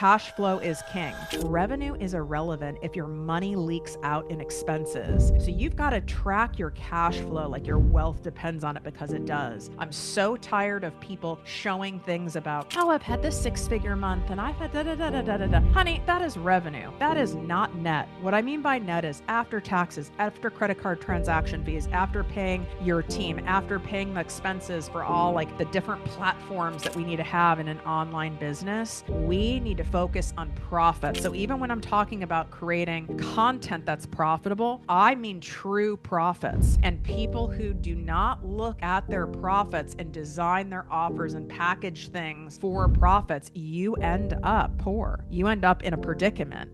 cash flow is king. Revenue is irrelevant if your money leaks out in expenses. So you've got to track your cash flow like your wealth depends on it, because it does. I'm so tired of people showing things about, oh, I've had this 6-figure month and I've had da da da da da da da. Honey, that is revenue. That is not net. What I mean by net is after taxes, after credit card transaction fees, after paying your team, after paying the expenses for all like the different platforms that we need to have in an online business. We need to focus on profit. So even when I'm talking about creating content that's profitable, I mean true profits. And people who do not look at their profits and design their offers and package things for profits, you end up poor. You end up in a predicament.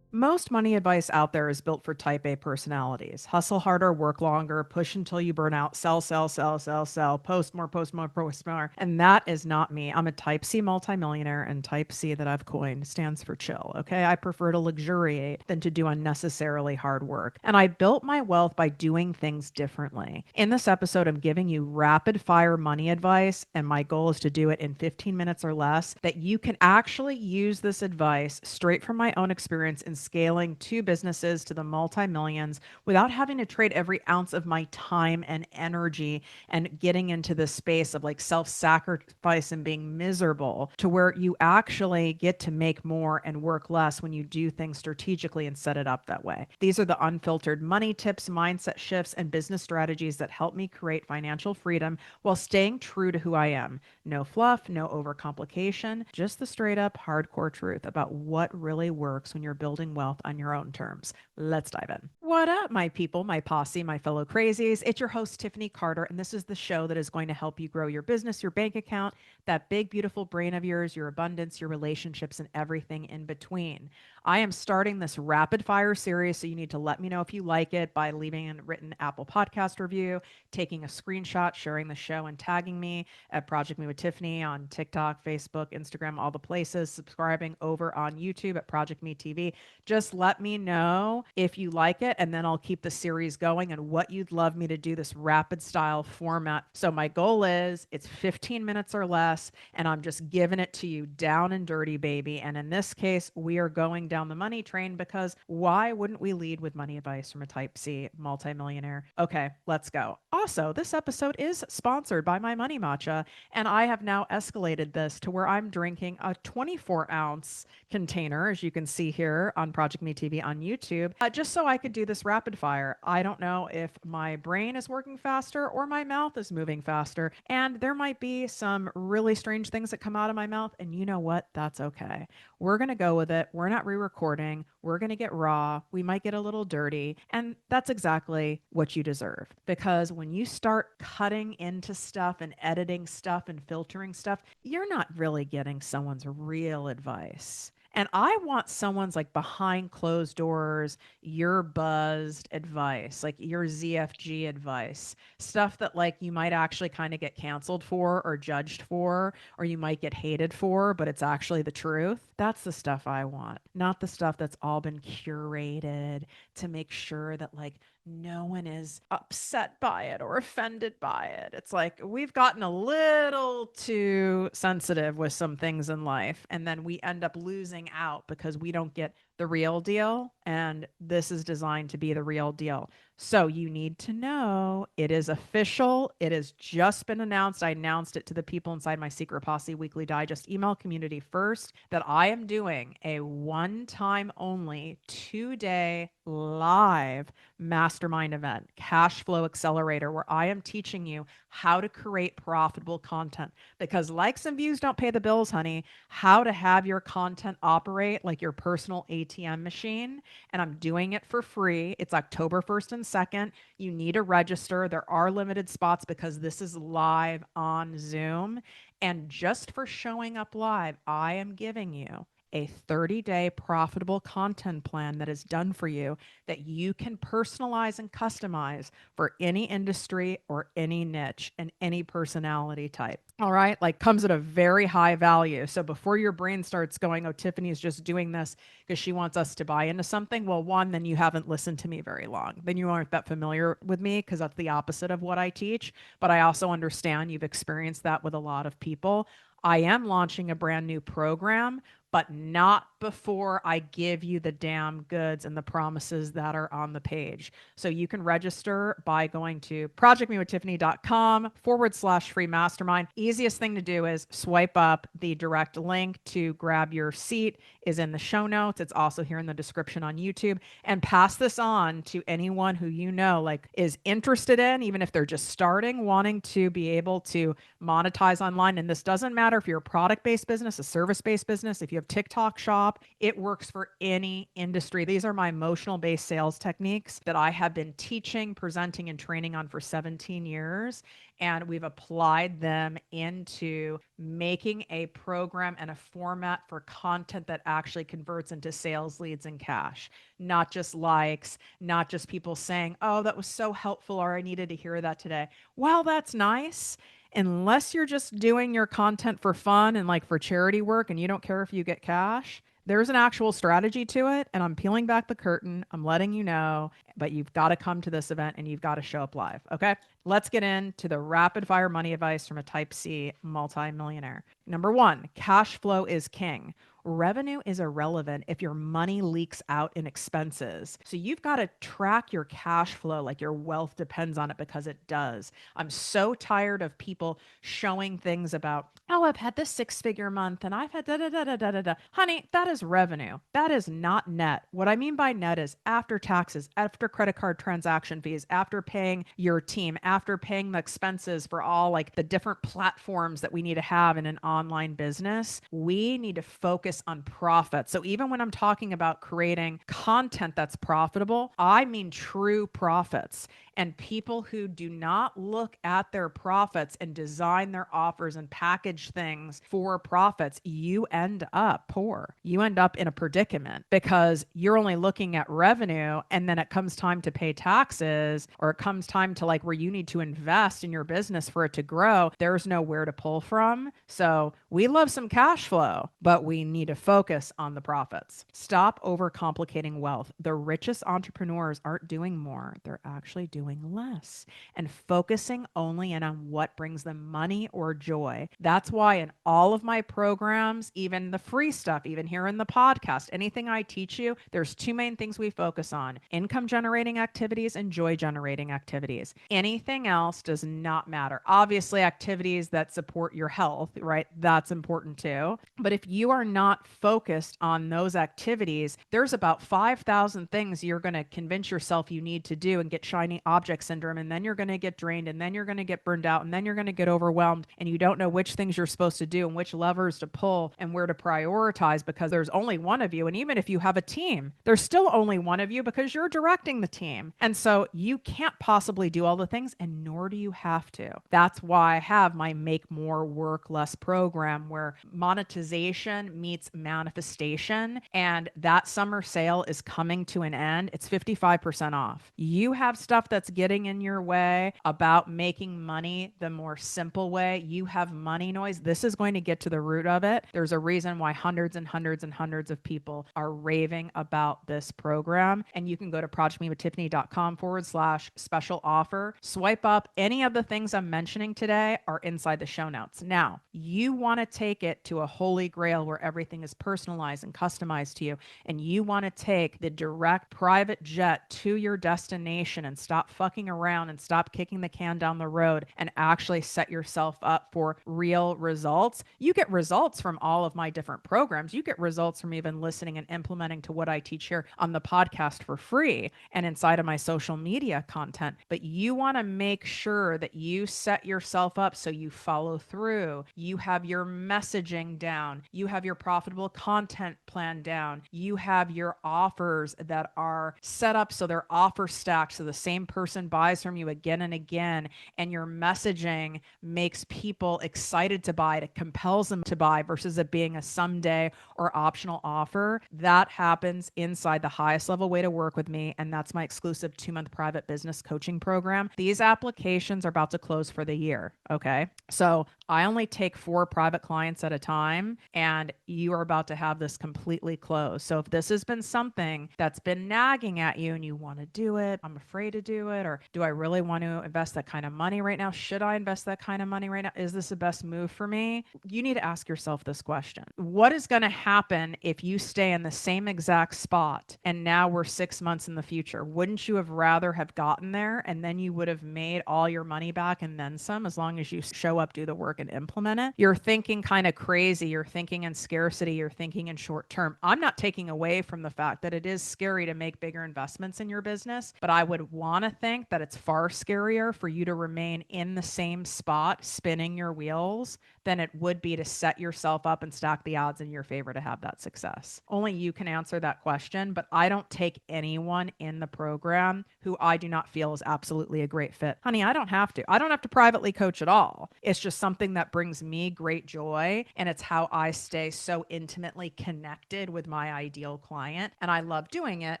Most money advice out there is built for type A personalities. Hustle harder, work longer, push until you burn out, sell, sell, sell, sell, sell, post more, post more, post more. And that is not me. I'm a type C multimillionaire, and type C that I've coined stands for chill. Okay. I prefer to luxuriate than to do unnecessarily hard work. And I built my wealth by doing things differently. In this episode, I'm giving you rapid fire money advice, and my goal is to do it in 15 minutes or less, that you can actually use this advice straight from my own experience in scaling 2 businesses to the multi-millions without having to trade every ounce of my time and energy and getting into this space of like self-sacrifice and being miserable, to where you actually get to make more and work less when you do things strategically and set it up that way. These are the unfiltered money tips, mindset shifts, and business strategies that help me create financial freedom while staying true to who I am. No fluff, no overcomplication, just the straight up hardcore truth about what really works when you're building wealth on your own terms. Let's dive in. What up, my people, my posse, my fellow crazies? It's your host, Tiffany Carter, and this is the show that is going to help you grow your business, your bank account, that big, beautiful brain of yours, your abundance, your relationships, and everything in between. I am starting this rapid fire series, so you need to let me know if you like it by leaving a written Apple Podcast review, taking a screenshot, sharing the show, and tagging me at Project Me with Tiffany on TikTok, Facebook, Instagram, all the places, subscribing over on YouTube at Project Me TV. Just let me know if you like it, and then I'll keep the series going and what you'd love me to do this rapid style format. So my goal is it's 15 minutes or less, and I'm just giving it to you down and dirty, baby. And in this case, we are going down the money train, because why wouldn't we lead with money advice from a type C multimillionaire? Okay, let's go. Also, this episode is sponsored by my Money Matcha, and I have now escalated this to where I'm drinking a 24-ounce container, as you can see here on Project Me TV on YouTube, just so I could do this rapid fire. I don't know if my brain is working faster or my mouth is moving faster, and there might be some really strange things that come out of my mouth, and you know what? That's okay. We're going to go with it. We're not re-recording. We're going to get raw. We might get a little dirty, and that's exactly what you deserve, because when you start cutting into stuff and editing stuff and filtering stuff, you're not really getting someone's real advice. And I want someone's like behind closed doors, your buzzed advice, like your ZFG advice, stuff that like you might actually kind of get canceled for or judged for, or you might get hated for, but it's actually the truth. That's the stuff I want, not the stuff that's all been curated to make sure that like no one is upset by it or offended by it. It's like we've gotten a little too sensitive with some things in life, and then we end up losing out because we don't get the real deal. And this is designed to be the real deal. So you need to know it is official. It has just been announced. I announced it to the people inside my Secret Posse Weekly Digest email community first, that I am doing a one-time only 2-day live mastermind event, Cash Flow Accelerator, where I am teaching you how to create profitable content, because likes and views don't pay the bills, honey. How to have your content operate like your personal ATM machine. And I'm doing it for free. It's October 1st and 2nd. You need to register. There are limited spots because this is live on Zoom. And just for showing up live, I am giving you a 30-day profitable content plan that is done for you, that you can personalize and customize for any industry or any niche and any personality type. All right. Like comes at a very high value. So before your brain starts going, oh, Tiffany's just doing this because she wants us to buy into something. Well, one, then you haven't listened to me very long. Then you aren't that familiar with me, because that's the opposite of what I teach. But I also understand you've experienced that with a lot of people. I am launching a brand new program but not before I give you the damn goods and the promises that are on the page. So you can register by going to projectmewithtiffany.com/free mastermind. Easiest thing to do is swipe up. The direct link to grab your seat is in the show notes. It's also here in the description on YouTube. And pass this on to anyone who you know like is interested in, even if they're just starting, wanting to be able to monetize online. And this doesn't matter if you're a product-based business, a service-based business, if you have TikTok shop, it works for any industry. These are my emotional-based sales techniques that I have been teaching, presenting, and training on for 17 years. And we've applied them into making a program and a format for content that actually converts into sales leads and cash, not just likes, not just people saying, oh, that was so helpful, or I needed to hear that today. Well, that's nice. Unless you're just doing your content for fun and like for charity work and you don't care if you get cash, there's an actual strategy to it. And I'm peeling back the curtain. I'm letting you know, but you've got to come to this event and you've got to show up live. Okay. Let's get into the rapid fire money advice from a type C multi-millionaire. Number one, cash flow is king. Revenue is irrelevant if your money leaks out in expenses. So you've got to track your cash flow like your wealth depends on it, because it does. I'm so tired of people showing things about, oh, I've had this 6-figure month and I've had da da da da da da da. Honey, that is revenue. That is not net. What I mean by net is after taxes, after credit card transaction fees, after paying your team, after paying the expenses for all like the different platforms that we need to have in an online business. We need to focus on profit. So even when I'm talking about creating content that's profitable, I mean true profits. And people who do not look at their profits and design their offers and package things for profits, you end up poor. You end up in a predicament because you're only looking at revenue, and then it comes time to pay taxes, or it comes time to like where you need to invest in your business for it to grow. There's nowhere to pull from. So we love some cash flow, but we need to focus on the profits. Stop overcomplicating wealth. The richest entrepreneurs aren't doing more. They're actually doing less and focusing only in on what brings them money or joy. That's why in all of my programs, even the free stuff, even here in the podcast, anything I teach you, there's two main things we focus on: income generating activities and joy generating activities. Anything else does not matter. Obviously, activities that support your health, right? That's important too. But if you are not focused on those activities, there's about 5,000 things you're going to convince yourself you need to do and get shiny object syndrome. And then you're going to get drained, and then you're going to get burned out, and then you're going to get overwhelmed, and you don't know which things you're supposed to do and which levers to pull and where to prioritize, because there's only one of you. And even if you have a team, there's still only one of you because you're directing the team. And so you can't possibly do all the things, and nor do you have to. That's why I have my Make More Work Less program, where monetization meets manifestation. And that summer sale is coming to an end. It's 55% off. You have stuff that's getting in your way about making money the more simple way. You have money noise. This is going to get to the root of it. There's a reason why hundreds and hundreds and hundreds of people are raving about this program. And you can go to projectmewithtiffany.com/special offer. Swipe up. Any of the things I'm mentioning today are inside the show notes. Now, you want to take it to a holy grail where everything is personalized and customized to you, and you want to take the direct private jet to your destination and stop fucking around and stop kicking the can down the road and actually set yourself up for real results. You get results from all of my different programs. You get results from even listening and implementing to what I teach here on the podcast for free and inside of my social media content. But you want to make sure that you set yourself up so you follow through. You have your messaging down. You have your profitable content plan down. You have your offers that are set up so they're offer stacked, so the same person buys from you again and again, and your messaging makes people excited to buy. It compels them to buy versus it being a someday or optional offer. That happens inside the highest level way to work with me, and that's my exclusive 2-month private business coaching program. These applications are about to close for the year, okay? So I only take 4 private clients at a time, and you are about to have this completely closed. So if this has been something that's been nagging at you and you want to do it, I'm afraid to do do it? Or do I really want to invest that kind of money right now? Should I invest that kind of money right now? Is this the best move for me? You need to ask yourself this question. What is going to happen if you stay in the same exact spot and now we're 6 months in the future? Wouldn't you have rather have gotten there and then you would have made all your money back and then some, as long as you show up, do the work, and implement it? You're thinking kind of crazy. You're thinking in scarcity. You're thinking in short term. I'm not taking away from the fact that it is scary to make bigger investments in your business, but I would want to think that it's far scarier for you to remain in the same spot, spinning your wheels, than it would be to set yourself up and stack the odds in your favor to have that success. Only you can answer that question, but I don't take anyone in the program who I do not feel is absolutely a great fit. Honey, I don't have to. I don't have to privately coach at all. It's just something that brings me great joy, and it's how I stay so intimately connected with my ideal client. And I love doing it,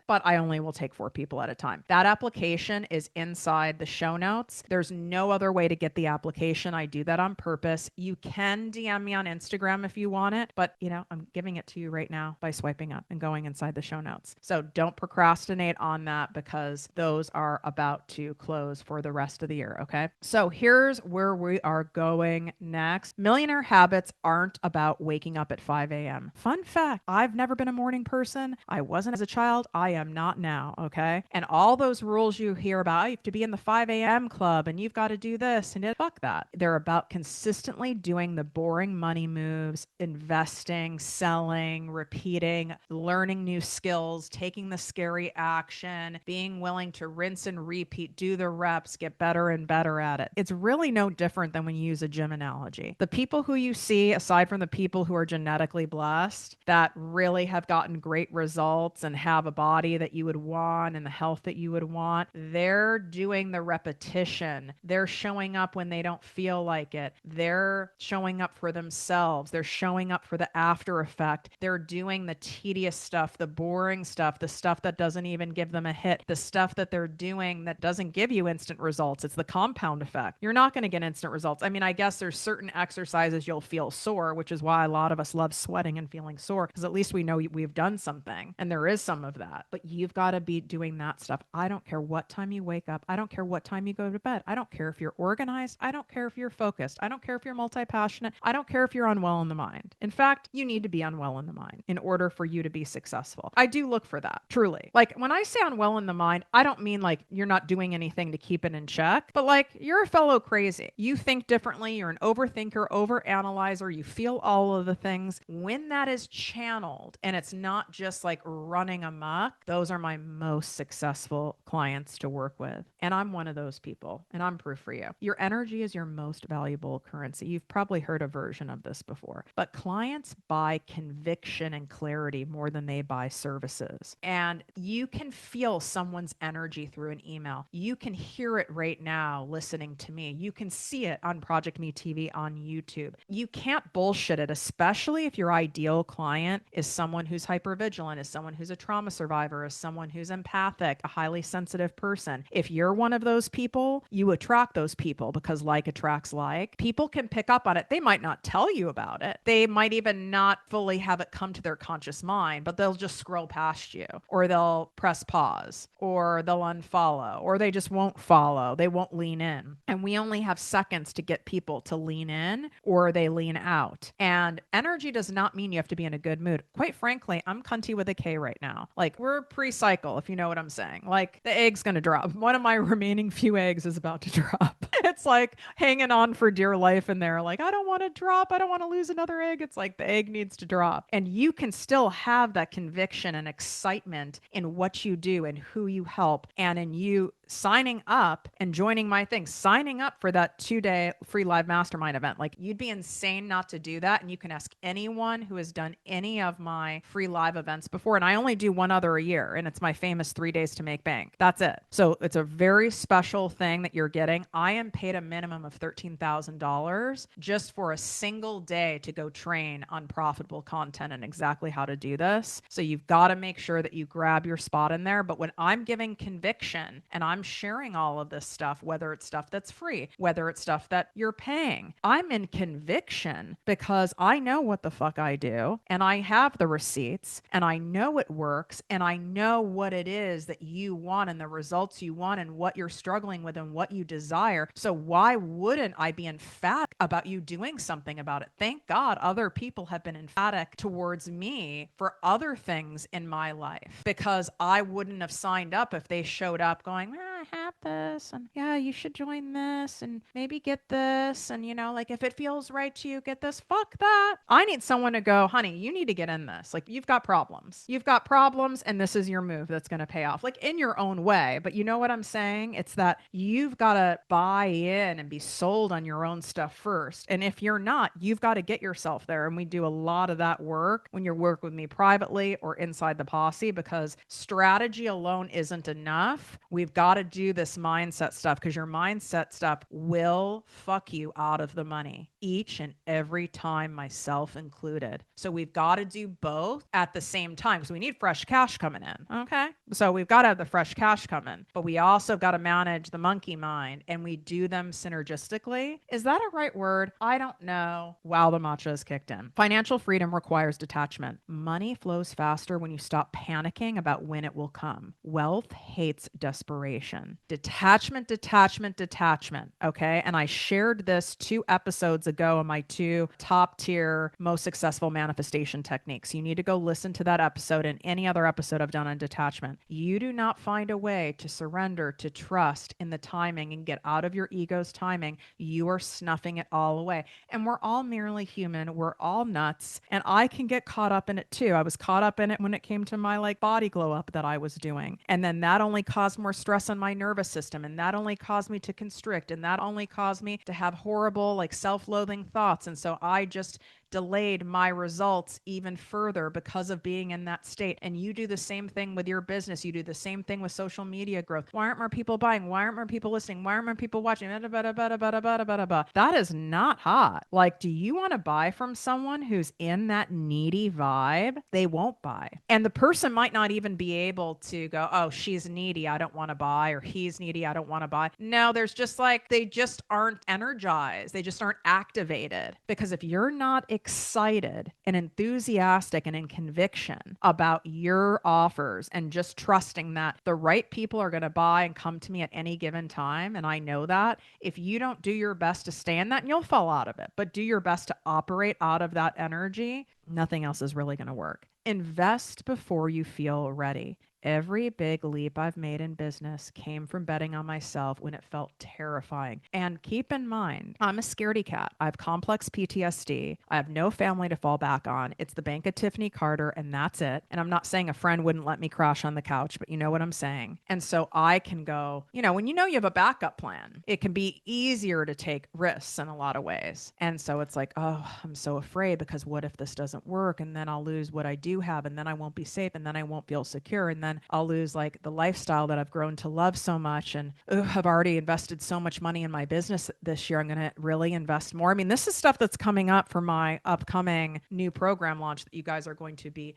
but I only will take 4 people at a time. That application is inside the show notes. There's no other way to get the application. I do that on purpose. You can DM me on Instagram if you want it, but I'm giving it to you right now by swiping up and going inside the show notes. So don't procrastinate on that because those are about to close for the rest of the year. Okay. So here's where we are going next. Millionaire habits aren't about waking up at 5 a.m. Fun fact, I've never been a morning person. I wasn't as a child. I am not now. Okay. And all those rules you hear about, you have to be in the 5 a.m. club and you've got to do this and fuck that. They're about consistently doing the boring money moves, investing, selling, repeating, learning new skills, taking the scary action, being willing to rinse and repeat, do the reps, get better and better at it. It's really no different than when you use a gym analogy. The people who you see, aside from the people who are genetically blessed, that really have gotten great results and have a body that you would want and the health that you would want, they're doing the repetition. They're showing up when they don't feel like it. They're showing up for themselves. They're showing up for the after effect. They're doing the tedious stuff, the boring stuff, the stuff that doesn't even give them a hit, the stuff that they're doing that doesn't give you instant results. It's the compound effect. You're not going to get instant results. I mean, I guess there's certain exercises you'll feel sore, which is why a lot of us love sweating and feeling sore, because at least we know we've done something, and there is some of that. But you've got to be doing that stuff. I don't care what time you wake up. I don't care what time you go to bed. I don't care if you're organized. I don't care if you're focused. I don't care if you're multi-passionate. I don't care if you're unwell in the mind. In fact, you need to be unwell in the mind in order for you to be successful. I do look for that, truly. Like when I say unwell in the mind, I don't mean like you're not doing anything to keep it in check, but like you're a fellow crazy. You think differently. You're an overthinker, overanalyzer. You feel all of the things. When that is channeled and it's not just like running amok, those are my most successful clients to work with. And I'm one of those people, and I'm proof for you. Your energy is your most valuable currency. You've probably heard a version of this before, but clients buy conviction and clarity more than they buy services. And you can feel someone's energy through an email. You can hear it right now listening to me. You can see it on ProjectME TV on YouTube. You can't bullshit it, especially if your ideal client is someone who's hypervigilant, is someone who's a trauma survivor, is someone who's empathic, a highly sensitive person. If you're one of those people, you attract those people because like attracts like. People can pick up on it. They might not tell you about it. They might even not fully have it come to their conscious mind, but they'll just scroll past you, or they'll press pause, or they'll unfollow, or they just won't follow. They won't lean in. And we only have seconds to get people to lean in or they lean out. And energy does not mean you have to be in a good mood. Quite frankly, I'm cunty with a K right now. Like we're pre-cycle, if you know what I'm saying. Like the egg's going to drop. One of my remaining few eggs is about to drop. It's like hanging on for dear life in there. Like, I don't want to drop. I don't want to lose another egg. It's like the egg needs to drop. And you can still have that conviction and excitement in what you do and who you help, and in you signing up and joining my thing, signing up for that 2-day free live mastermind event. Like you'd be insane not to do that. And you can ask anyone who has done any of my free live events before. And I only do one other a year, and it's my famous 3 days to make bank. That's it. So it's a very special thing that you're getting. I am paid a minimum of $13,000 just for a single day to go train on profitable content and exactly how to do this. So you've got to make sure that you grab your spot in there. But when I'm giving conviction and I'm I'm sharing all of this stuff, whether it's stuff that's free, whether it's stuff that you're paying. I'm in conviction because I know what the fuck I do and I have the receipts and I know it works and I know what it is that you want and the results you want and what you're struggling with and what you desire. So why wouldn't I be emphatic about you doing something about it? Thank God other people have been emphatic towards me for other things in my life, because I wouldn't have signed up if they showed up going, I have this and yeah, you should join this and maybe get this. And like if it feels right to you, get this. Fuck that. I need someone to go, honey, you need to get in this. Like you've got problems. You've got problems and this is your move that's going to pay off, like in your own way. But you know what I'm saying? It's that you've got to buy in and be sold on your own stuff first. And if you're not, you've got to get yourself there. And we do a lot of that work when you work with me privately or inside the posse, because strategy alone isn't enough. We've got to do this mindset stuff, because your mindset stuff will fuck you out of the money each and every time, myself included. So we've got to do both at the same time, because we need fresh cash coming in. Okay. So we've got to have the fresh cash coming, but we also got to manage the monkey mind, and we do them synergistically. Is that a right word? I don't know. Wow, the matcha is kicked in. Financial freedom requires detachment. Money flows faster when you stop panicking about when it will come. Wealth hates desperation. Detachment, detachment, detachment. Okay. And I shared this 2 episodes ago in my 2 top tier, most successful manifestation techniques. You need to go listen to that episode and any other episode I've done on detachment. You do not find a way to surrender, to trust in the timing and get out of your ego's timing. You are snuffing it all away. And we're all merely human. We're all nuts. And I can get caught up in it too. I was caught up in it when it came to my body glow up that I was doing. And then that only caused more stress on my nervous system. And that only caused me to constrict. And that only caused me to have horrible self-loathing thoughts. And so I just delayed my results even further because of being in that state. And you do the same thing with your business. You do the same thing with social media growth. Why aren't more people buying? Why aren't more people listening? Why aren't more people watching? That is not hot. Do you want to buy from someone who's in that needy vibe? They won't buy. And the person might not even be able to go, oh, she's needy, I don't want to buy, or he's needy, I don't want to buy. No, there's just they just aren't energized. They just aren't activated. Because if you're not excited and enthusiastic and in conviction about your offers and just trusting that the right people are going to buy and come to me at any given time, and I know that, if you don't do your best to stay in that, and you'll fall out of it, but do your best to operate out of that energy, nothing else is really going to work. Invest before you feel ready. Every big leap I've made in business came from betting on myself when it felt terrifying. And keep in mind, I'm a scaredy cat. I have complex PTSD. I have no family to fall back on. It's the bank of Tiffany Carter, and that's it. And I'm not saying a friend wouldn't let me crash on the couch, but you know what I'm saying. And so I can go, when you have a backup plan, it can be easier to take risks in a lot of ways. And so it's oh, I'm so afraid, because what if this doesn't work? And then I'll lose what I do have, and then I won't be safe, and then I won't feel secure, and then I'll lose the lifestyle that I've grown to love so much. And I've already invested so much money in my business this year. I'm going to really invest more. I mean, this is stuff that's coming up for my upcoming new program launch that you guys are going to be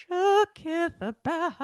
shooketh about.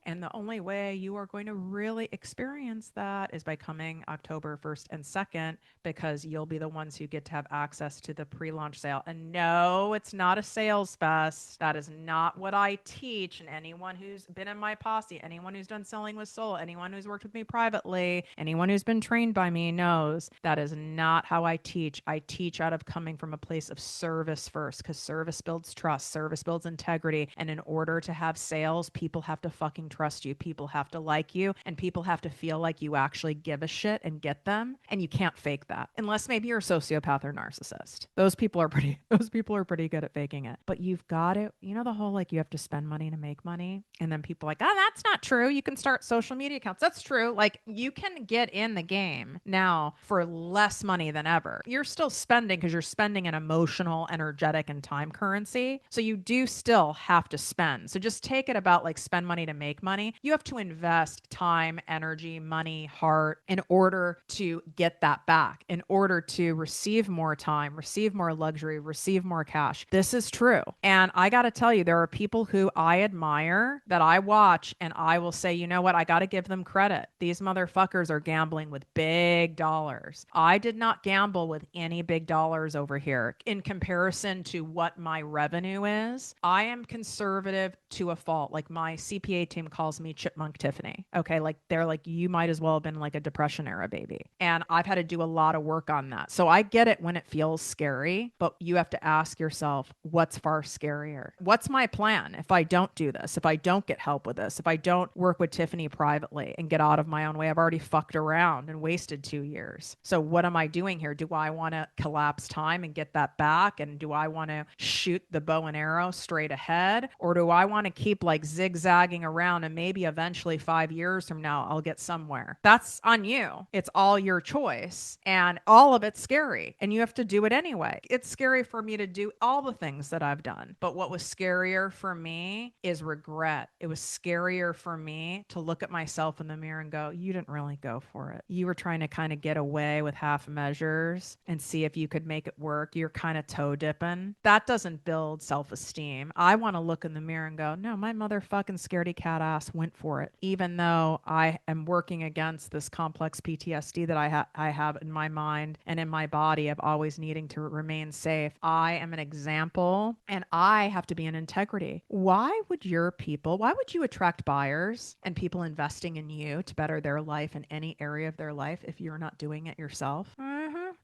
And the only way you are going to really experience that is by coming October 1st and 2nd, because you'll be the ones who get to have access to the pre-launch sale. And no, it's not a sales fest. That is not what I teach. And anyone who's been in my posse, anyone who's done selling with soul, anyone who's worked with me privately, anyone who's been trained by me knows that is not how I teach. I teach out of coming from a place of service first, because service builds trust, service builds integrity. And in order to have sales, people have to fucking trust you. People have to like you, and people have to feel like you actually give a shit and get them. And you can't fake that unless maybe you're a sociopath or narcissist. Those people are pretty good at faking it. But you've got it. The whole you have to spend money to make money. And then people are oh, that's not true. You can start social media accounts. That's true. You can get in the game now for less money than ever. You're still spending, because you're spending an emotional, energetic, and time currency. So you do still have to spend. So just take it about spend money to make money. money, you have to invest time, energy, money, heart in order to get that back, in order to receive more time, receive more luxury, receive more cash. This is true. And I got to tell you, there are people who I admire that I watch and I will say, you know what? I got to give them credit. These motherfuckers are gambling with big dollars. I did not gamble with any big dollars over here in comparison to what my revenue is. I am conservative to a fault. Like my CPA team calls me Chipmunk Tiffany. Okay. Like they're like, you might as well have been like a Depression era baby. And I've had to do a lot of work on that. So I get it when it feels scary, but you have to ask yourself, what's far scarier? What's my plan if I don't do this? If I don't get help with this? If I don't work with Tiffany privately and get out of my own way? I've already fucked around and wasted 2 years. So what am I doing here? Do I want to collapse time and get that back? And do I want to shoot the bow and arrow straight ahead? Or do I want to keep like zigzagging around and maybe eventually 5 years from now, I'll get somewhere? That's on you. It's all your choice. And all of it's scary. And you have to do it anyway. It's scary for me to do all the things that I've done. But what was scarier for me is regret. It was scarier for me to look at myself in the mirror and go, you didn't really go for it. You were trying to kind of get away with half measures and see if you could make it work. You're kind of toe dipping. That doesn't build self-esteem. I want to look in the mirror and go, no, my motherfucking scaredy cat ass went for it. Even though I am working against this complex PTSD that I have in my mind and in my body of always needing to remain safe. I am an example and I have to be in integrity. Why would you attract buyers and people investing in you to better their life in any area of their life if you're not doing it yourself?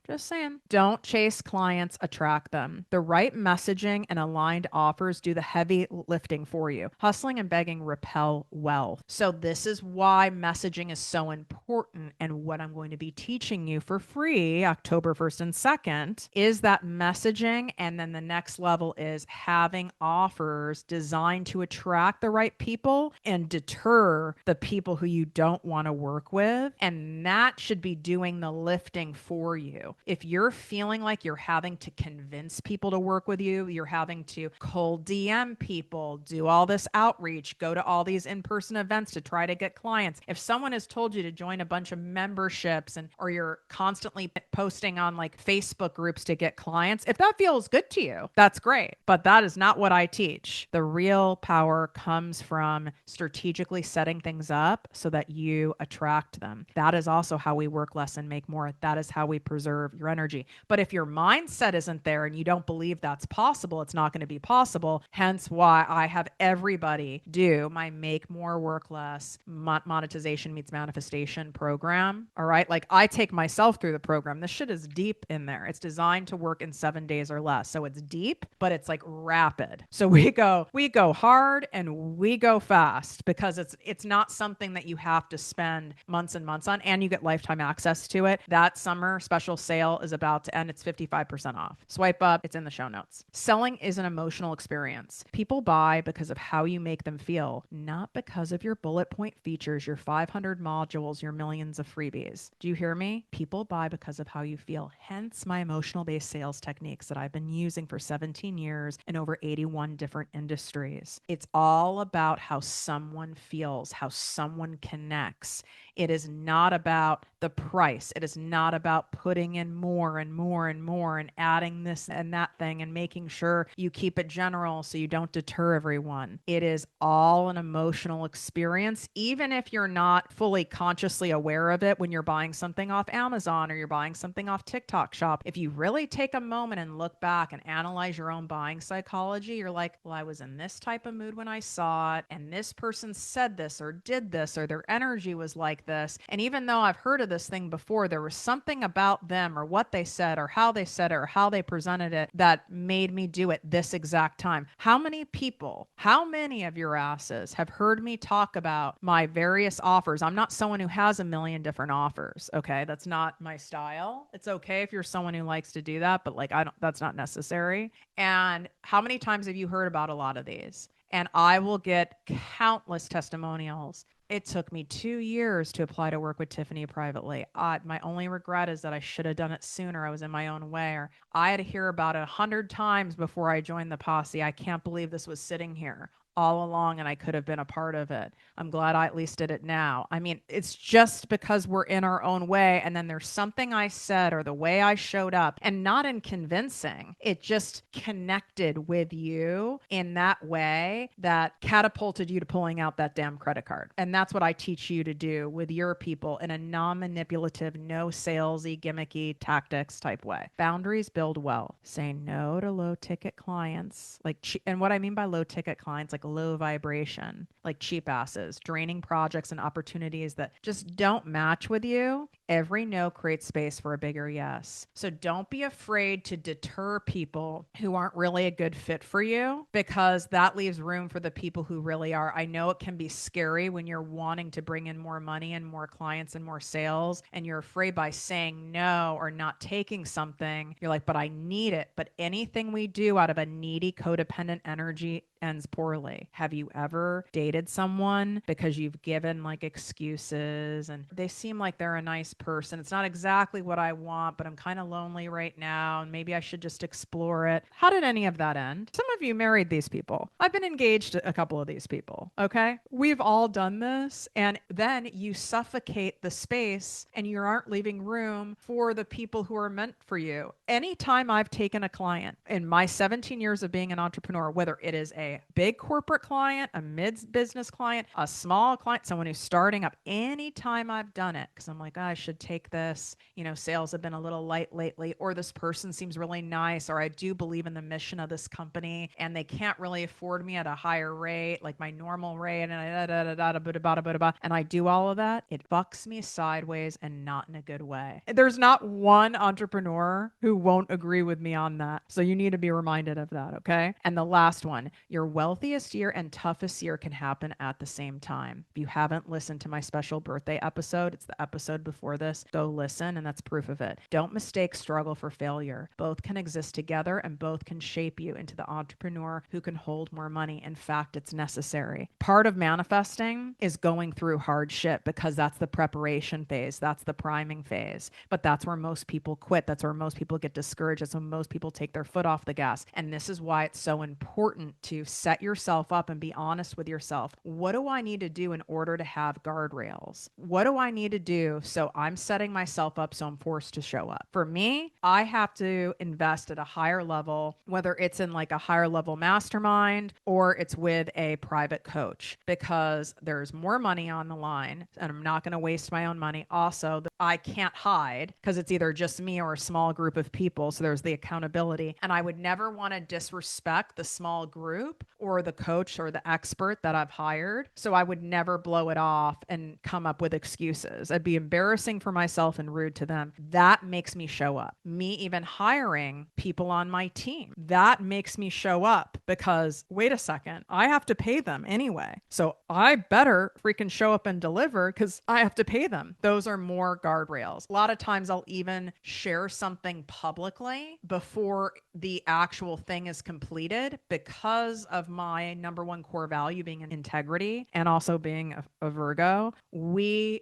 Just saying. Don't chase clients, attract them. The right messaging and aligned offers do the heavy lifting for you. Hustling and begging repel wealth. So this is why messaging is so important. And what I'm going to be teaching you for free October 1st and 2nd is that messaging. And then the next level is having offers designed to attract the right people and deter the people who you don't want to work with. And that should be doing the lifting for you. If you're feeling like you're having to convince people to work with you, you're having to cold DM people, do all this outreach, go to all these in-person events to try to get clients. If someone has told you to join a bunch of memberships or you're constantly posting on like Facebook groups to get clients, if that feels good to you, that's great. But that is not what I teach. The real power comes from strategically setting things up so that you attract them. That is also how we work less and make more. That is how we preserve your energy. But if your mindset isn't there and you don't believe that's possible, it's not going to be possible. Hence why I have everybody do my Make More Work Less monetization meets manifestation program. All right. Like I take myself through the program. This shit is deep in there. It's designed to work in 7 days or less. So it's deep, but it's like rapid. So we go hard and we go fast because it's not something that you have to spend months and months on, and you get lifetime access to it. That summer special sale is about to end. It's 55% off. Swipe up. It's in the show notes. Selling is an emotional experience. People buy because of how you make them feel, not because of your bullet point features, your 500 modules, your millions of freebies. Do you hear me? People buy because of how you feel. Hence my emotional-based sales techniques that I've been using for 17 years in over 81 different industries. It's all about how someone feels, how someone connects. It is not about the price. It is not about putting in more and more and more and adding this and that thing and making sure you keep it general so you don't deter everyone. It is all an emotional experience, even if you're not fully consciously aware of it when you're buying something off Amazon or you're buying something off TikTok Shop. If you really take a moment and look back and analyze your own buying psychology, you're like, well, I was in this type of mood when I saw it, and this person said this or did this, or their energy was like this. And even though I've heard of this thing before, there was something about them or what they said or how they said it or how they presented it that made me do it this exact time. How many people, how many of your asses have heard me talk about my various offers? I'm not someone who has a million different offers. Okay. That's not my style. It's okay if you're someone who likes to do that, but like, that's not necessary. And how many times have you heard about a lot of these? And I will get countless testimonials It took me 2 years to apply to work with Tiffany privately. My only regret is that I should have done it sooner. I was in my own way, or I had to hear about it 100 times before I joined the posse. I can't believe this was sitting here all along and I could have been a part of it. I'm glad I at least did it now. I mean, it's just because we're in our own way and then there's something I said or the way I showed up, and not in convincing. It just connected with you in that way that catapulted you to pulling out that damn credit card. And that's what I teach you to do with your people in a non-manipulative, no salesy, gimmicky tactics type way. Boundaries build wealth. Say no to low ticket clients. And what I mean by low ticket clients, like low vibration, like cheap asses, draining projects and opportunities that just don't match with you. Every no creates space for a bigger yes. So don't be afraid to deter people who aren't really a good fit for you, because that leaves room for the people who really are. I know it can be scary when you're wanting to bring in more money and more clients and more sales, and you're afraid by saying no or not taking something. You're like, but I need it. But anything we do out of a needy, codependent energy ends poorly. Have you ever dated someone because you've given like excuses and they seem like they're a nice person? It's not exactly what I want, but I'm kind of lonely right now and maybe I should just explore it. How did any of that end? Some of you married these people. I've been engaged to a couple of these people. Okay. We've all done this. And then you suffocate the space and you aren't leaving room for the people who are meant for you. Anytime I've taken a client in my 17 years of being an entrepreneur, whether it is a big corporate client, a mid-business client, a small client, someone who's starting up, anytime I've done it, because I'm like, oh, I should take this, sales have been a little light lately, or this person seems really nice, or I do believe in the mission of this company and they can't really afford me at a higher rate, like my normal rate, and I do all of that, it fucks me sideways and not in a good way. There's not one entrepreneur who won't agree with me on that. So you need to be reminded of that, okay? And the last one, your wealthiest year and toughest year can happen at the same time. If you haven't listened to my special birthday episode, it's the episode before this, go listen, and that's proof of it. Don't mistake struggle for failure. Both can exist together and both can shape you into the entrepreneur who can hold more money. In fact, it's necessary. Part of manifesting is going through hardship because that's the preparation phase. That's the priming phase. But that's where most people quit. That's where most people get discouraged. That's when most people take their foot off the gas. And this is why it's so important to set yourself up and be honest with yourself. What do I need to do in order to have guardrails? What do I need to do so I'm setting myself up so I'm forced to show up? For me, I have to invest at a higher level, whether it's in like a higher level mastermind or it's with a private coach, because there's more money on the line and I'm not going to waste my own money. Also, I can't hide because it's either just me or a small group of people. So there's the accountability. And I would never want to disrespect the small group or the coach or the expert that I've hired. So I would never blow it off and come up with excuses. I'd be embarrassing for myself and rude to them. That makes me show up. Me even hiring people on my team, that makes me show up because wait a second, I have to pay them anyway. So I better freaking show up and deliver because I have to pay them. Those are more guardrails. A lot of times I'll even share something publicly before the actual thing is completed because of my number one core value being an integrity and also being a Virgo.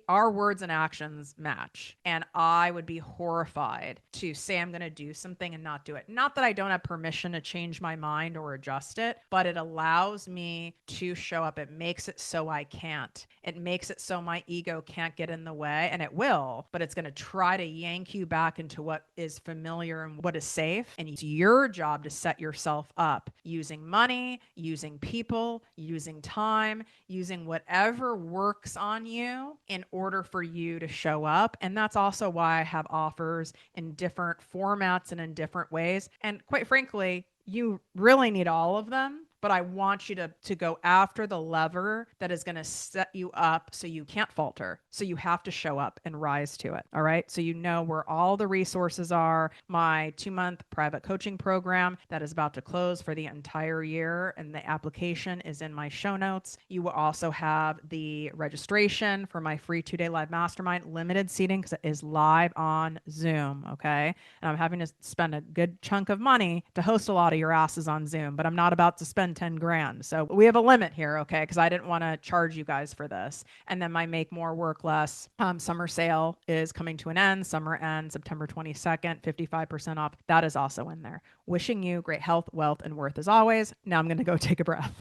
Our words and actions match. And I would be horrified to say I'm going to do something and not do it. Not that I don't have permission to change my mind or adjust it, but it allows me to show up. It makes it so I can't. It makes it so my ego can't get in the way, and it will, but it's going to try to yank you back into what is familiar and what is safe. And it's your job to set yourself up using money, using people, using time, using whatever works on you in order for you to show up. And that's also why I have offers in different formats and in different ways. And quite frankly, you really need all of them, but I want you to go after the lever that is going to set you up so you can't falter. So you have to show up and rise to it. All right. So you know where all the resources are. My 2-month private coaching program that is about to close for the entire year, and the application is in my show notes. You will also have the registration for my free 2-day live mastermind, limited seating because it is live on Zoom. Okay. And I'm having to spend a good chunk of money to host a lot of your asses on Zoom, but I'm not about to spend 10 grand. So we have a limit here, okay? Because I didn't want to charge you guys for this. And then my make more, work less summer sale is coming to an end. Summer ends September 22nd, 55% off. That is also in there. Wishing you great health, wealth, and worth as always. Now I'm going to go take a breath.